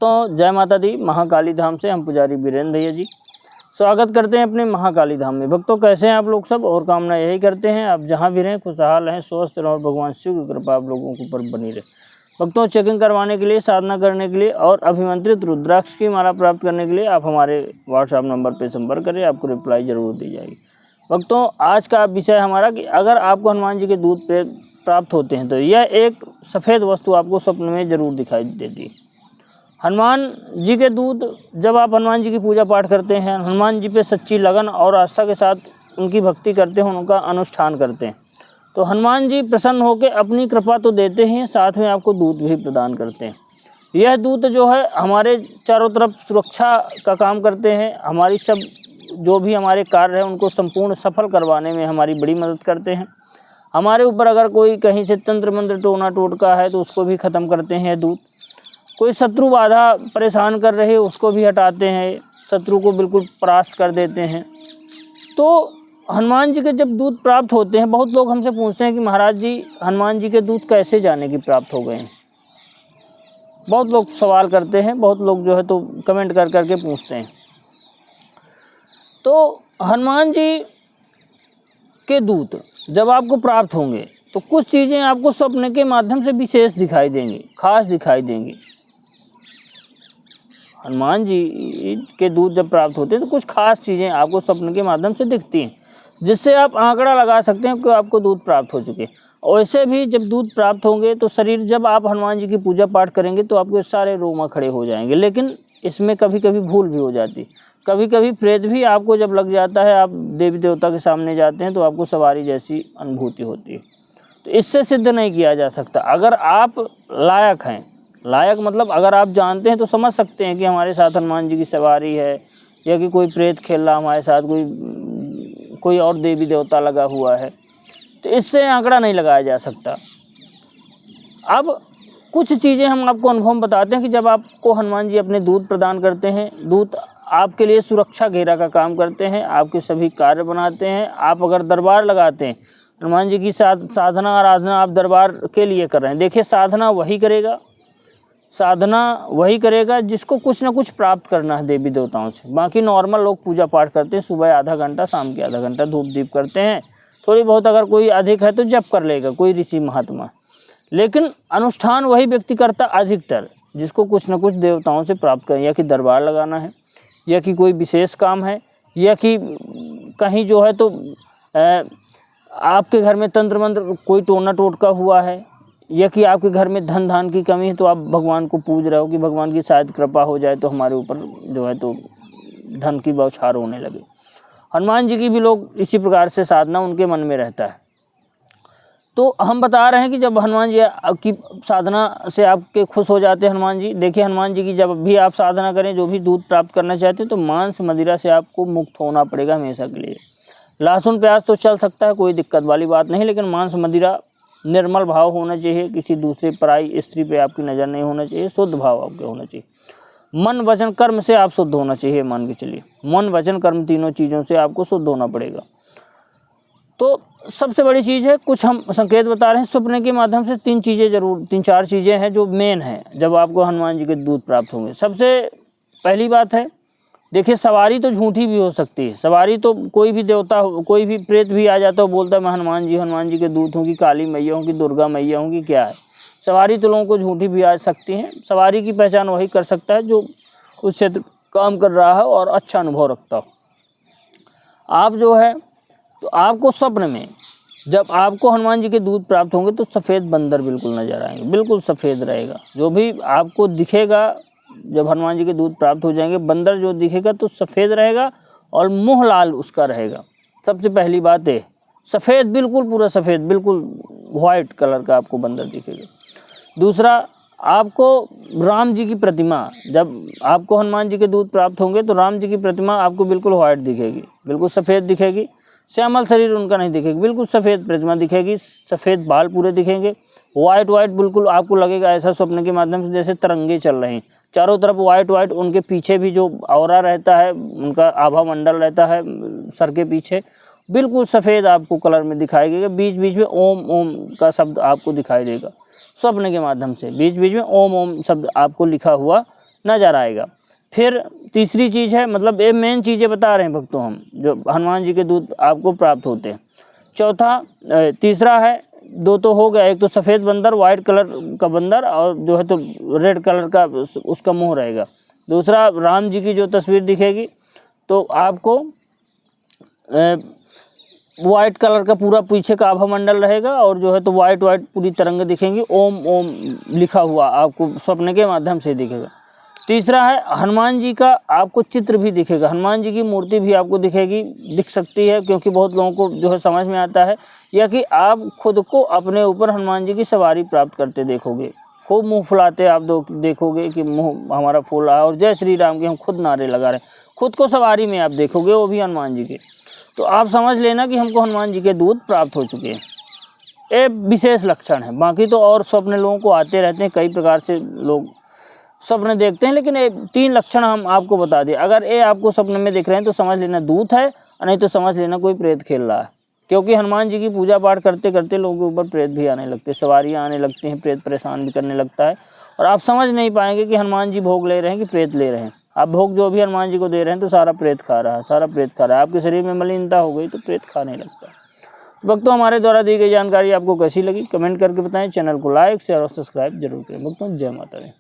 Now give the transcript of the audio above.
भक्तों जय माता दी। महाकाली धाम से हम पुजारी वीरेंद्र भैया जी स्वागत करते हैं अपने महाकाली धाम में। भक्तों कैसे हैं आप लोग सब, और कामना यही करते हैं आप जहां भी रहें खुशहाल रहें, स्वस्थ रहें और भगवान शिव की कृपा आप लोगों के ऊपर बनी रहे। भक्तों चेकिंग करवाने के लिए, साधना करने के लिए और अभिमंत्रित रुद्राक्ष की माला प्राप्त करने के लिए आप हमारे व्हाट्सएप नंबर पर संपर्क करें, आपको रिप्लाई जरूर दी जाएगी। भक्तों आज का विषय हमारा कि अगर आपको हनुमान जी के दूध प्राप्त होते हैं तो यह एक सफ़ेद वस्तु आपको स्वप्न में जरूर दिखाई देती है। हनुमान जी के दूध, जब आप हनुमान जी की पूजा पाठ करते हैं, हनुमान जी पे सच्ची लगन और आस्था के साथ उनकी भक्ति करते हैं, उनका अनुष्ठान करते हैं, तो हनुमान जी प्रसन्न होकर अपनी कृपा तो देते हैं, साथ में आपको दूध भी प्रदान करते हैं। यह दूत जो है हमारे चारों तरफ सुरक्षा का काम करते हैं, हमारी सब जो भी हमारे कार्य हैं उनको संपूर्ण सफल करवाने में हमारी बड़ी मदद करते हैं। हमारे ऊपर अगर कोई कहीं से तंत्र मंत्र टोना टोटका है तो उसको भी ख़त्म करते हैं दूत। कोई शत्रु बाधा परेशान कर रहे उसको भी हटाते हैं, शत्रु को बिल्कुल परास्त कर देते हैं। तो हनुमान जी के जब दूध प्राप्त होते हैं, बहुत लोग हमसे पूछते हैं कि महाराज जी हनुमान जी के दूध कैसे जाने की प्राप्त हो गए हैं। बहुत लोग सवाल करते हैं, बहुत लोग जो है तो कमेंट कर करके पूछते हैं। तो हनुमान जी के दूत जब आपको प्राप्त होंगे तो कुछ चीज़ें आपको स्वप्न के माध्यम से विशेष दिखाई देंगी, खास दिखाई देंगी। हनुमान जी के दूत जब प्राप्त होते हैं तो कुछ खास चीज़ें आपको स्वप्न के माध्यम से दिखती हैं, जिससे आप आंकड़ा लगा सकते हैं कि आपको दूध प्राप्त हो चुके। वैसे भी जब दूध प्राप्त होंगे तो शरीर, जब आप हनुमान जी की पूजा पाठ करेंगे तो आपके सारे रोमा खड़े हो जाएंगे। लेकिन इसमें कभी कभी भूल भी हो जाती, कभी कभी प्रेत भी आपको जब लग जाता है, आप देवी देवता के सामने जाते हैं तो आपको सवारी जैसी अनुभूति होती है। तो इससे सिद्ध नहीं किया जा सकता। अगर आप लायक हैं, लायक मतलब अगर आप जानते हैं तो समझ सकते हैं कि हमारे साथ हनुमान जी की सवारी है, या कि कोई प्रेत खेल रहा हमारे साथ, कोई और देवी देवता लगा हुआ है, तो इससे आंकड़ा नहीं लगाया जा सकता। अब कुछ चीज़ें हम आपको अनुभव बताते हैं कि जब आपको हनुमान जी अपने दूध प्रदान करते हैं, दूध आपके लिए सुरक्षा घेरा का काम करते हैं, आपके सभी कार्य बनाते हैं। आप अगर दरबार लगाते हैं, हनुमान जी की साधना आराधना आप दरबार के लिए कर रहे हैं, देखिए साधना वही करेगा, साधना वही करेगा जिसको कुछ ना कुछ प्राप्त करना है देवी देवताओं से। बाकी नॉर्मल लोग पूजा पाठ करते हैं, सुबह आधा घंटा, शाम के आधा घंटा धूप दीप करते हैं, थोड़ी बहुत अगर कोई अधिक है तो जप कर लेगा कोई ऋषि महात्मा। लेकिन अनुष्ठान वही व्यक्ति करता अधिकतर जिसको कुछ ना कुछ देवताओं से प्राप्त करें, या कि दरबार लगाना है, या कि कोई विशेष काम है, या कि कहीं जो है तो आपके घर में तंत्र मंत्र कोई टोना टोटका हुआ है, या कि आपके घर में धन धान की कमी है तो आप भगवान को पूज रहे हो कि भगवान की शायद कृपा हो जाए तो हमारे ऊपर जो है तो धन की बौछार होने लगे। हनुमान जी की भी लोग इसी प्रकार से साधना उनके मन में रहता है। तो हम बता रहे हैं कि जब हनुमान जी की साधना से आपके खुश हो जाते हैं हनुमान जी, देखिए हनुमान जी की जब भी आप साधना करें, जो भी दूध प्राप्त करना चाहते हैं, तो मांस मदिरा से आपको मुक्त होना पड़ेगा हमेशा के लिए। लहसुन प्याज तो चल सकता है, कोई दिक्कत वाली बात नहीं, लेकिन मांस मदिरा निर्मल भाव होना चाहिए, किसी दूसरे पराई स्त्री पे आपकी नज़र नहीं होना चाहिए, शुद्ध भाव आपके होना चाहिए। मन वचन कर्म से आप शुद्ध होना चाहिए, मान के चलिए मन वचन कर्म तीनों चीज़ों से आपको शुद्ध होना पड़ेगा। तो सबसे बड़ी चीज़ है, कुछ हम संकेत बता रहे हैं स्वप्न के माध्यम से, तीन चार चीज़ें हैं जो मेन है जब आपको हनुमान जी के दूध प्राप्त होंगे। सबसे पहली बात है, देखिए सवारी तो झूठी भी हो सकती है। सवारी तो कोई भी देवता, कोई भी प्रेत भी आ जाता है, बोलता है मैं हनुमान जी के दूत हूँ, कि काली मैया हूँ, कि दुर्गा मैया हूँ, कि क्या है। सवारी तो लोगों को झूठी भी आ सकती हैं। सवारी की पहचान वही कर सकता है जो उस क्षेत्र काम कर रहा है और अच्छा अनुभव रखता हो। आप जो है तो आपको स्वप्न में जब आपको हनुमान जी के दूध प्राप्त होंगे तो सफ़ेद बंदर बिल्कुल नज़र आएंगे, बिल्कुल सफ़ेद रहेगा। जो भी आपको दिखेगा जब हनुमान जी के दूध प्राप्त हो जाएंगे, बंदर जो दिखेगा तो सफ़ेद रहेगा और मुँह लाल उसका रहेगा। सबसे पहली बात है सफ़ेद, बिल्कुल पूरा सफ़ेद, बिल्कुल वाइट कलर का आपको बंदर दिखेगा। दूसरा, आपको राम जी की प्रतिमा, जब आपको हनुमान जी के दूध प्राप्त होंगे तो राम जी की प्रतिमा आपको बिल्कुल वाइट दिखेगी, बिल्कुल सफ़ेद दिखेगी। श्यामल शरीर उनका नहीं दिखेगा, बिल्कुल सफ़ेद प्रतिमा दिखेगी, सफ़ेद बाल पूरे दिखेंगे, वाइट बिल्कुल आपको लगेगा ऐसा स्वप्न के माध्यम से जैसे तरंगे चल रहे हैं, चारों तरफ वाइट। उनके पीछे भी जो औरा रहता है, उनका आभा मंडल रहता है सर के पीछे, बिल्कुल सफ़ेद आपको कलर में दिखाई देगा। बीच बीच में ओम ओम का शब्द आपको दिखाई देगा स्वप्न के माध्यम से, बीच बीच में ओम ओम शब्द आपको लिखा हुआ नजर आएगा। फिर तीसरी चीज़ है, मतलब ये मेन चीज़ें बता रहे हैं भक्तों हम, जो हनुमान जी के दूत आपको प्राप्त होते हैं। तीसरा है, दो तो हो गया, एक तो सफ़ेद बंदर, वाइट कलर का बंदर, और जो है तो रेड कलर का उसका मुंह रहेगा। दूसरा, राम जी की जो तस्वीर दिखेगी तो आपको वाइट कलर का पूरा पीछे का आभा मंडल रहेगा, और जो है तो वाइट पूरी तरंग दिखेंगी, ओम ओम लिखा हुआ आपको स्वप्न के माध्यम से दिखेगा। तीसरा है, हनुमान जी का आपको चित्र भी दिखेगा, हनुमान जी की मूर्ति भी आपको दिख सकती है, क्योंकि बहुत लोगों को जो है समझ में आता है, या कि आप खुद को अपने ऊपर हनुमान जी की सवारी प्राप्त करते देखोगे, खूब मुँह फुलाते आप देखोगे कि मुँह हमारा फूल रहा है, और जय श्री राम के हम खुद नारे लगा रहे हैं, खुद को सवारी में आप देखोगे, वो भी हनुमान जी के। तो आप समझ लेना कि हमको हनुमान जी के दूत प्राप्त हो चुके हैं। ये विशेष लक्षण है। बाकी तो और स्वप्न लोगों को आते रहते हैं, कई प्रकार से लोग स्वप्न देखते हैं, लेकिन ये 3 लक्षण हम आपको बता दिए। अगर ये आपको स्वप्न में दिख रहे हैं तो समझ लेना दूत है, और नहीं तो समझ लेना कोई प्रेत खेल रहा है, क्योंकि हनुमान जी की पूजा पाठ करते करते लोगों के ऊपर प्रेत भी आने लगते हैं, सवारियाँ आने लगती हैं, प्रेत परेशान भी करने लगता है, और आप समझ नहीं पाएंगे कि हनुमान जी भोग ले रहे हैं कि प्रेत ले रहे हैं। आप भोग जो भी हनुमान जी को दे रहे हैं तो सारा प्रेत खा रहा है, सारा प्रेत खा रहा है। आपके शरीर में मलिनता हो गई तो प्रेत खाने लगता है। भक्तों, हमारे द्वारा दी गई जानकारी आपको कैसी लगी कमेंट करके बताएं। चैनल को लाइक शेयर और सब्सक्राइब जरूर करें। भक्तों, जय माता दी।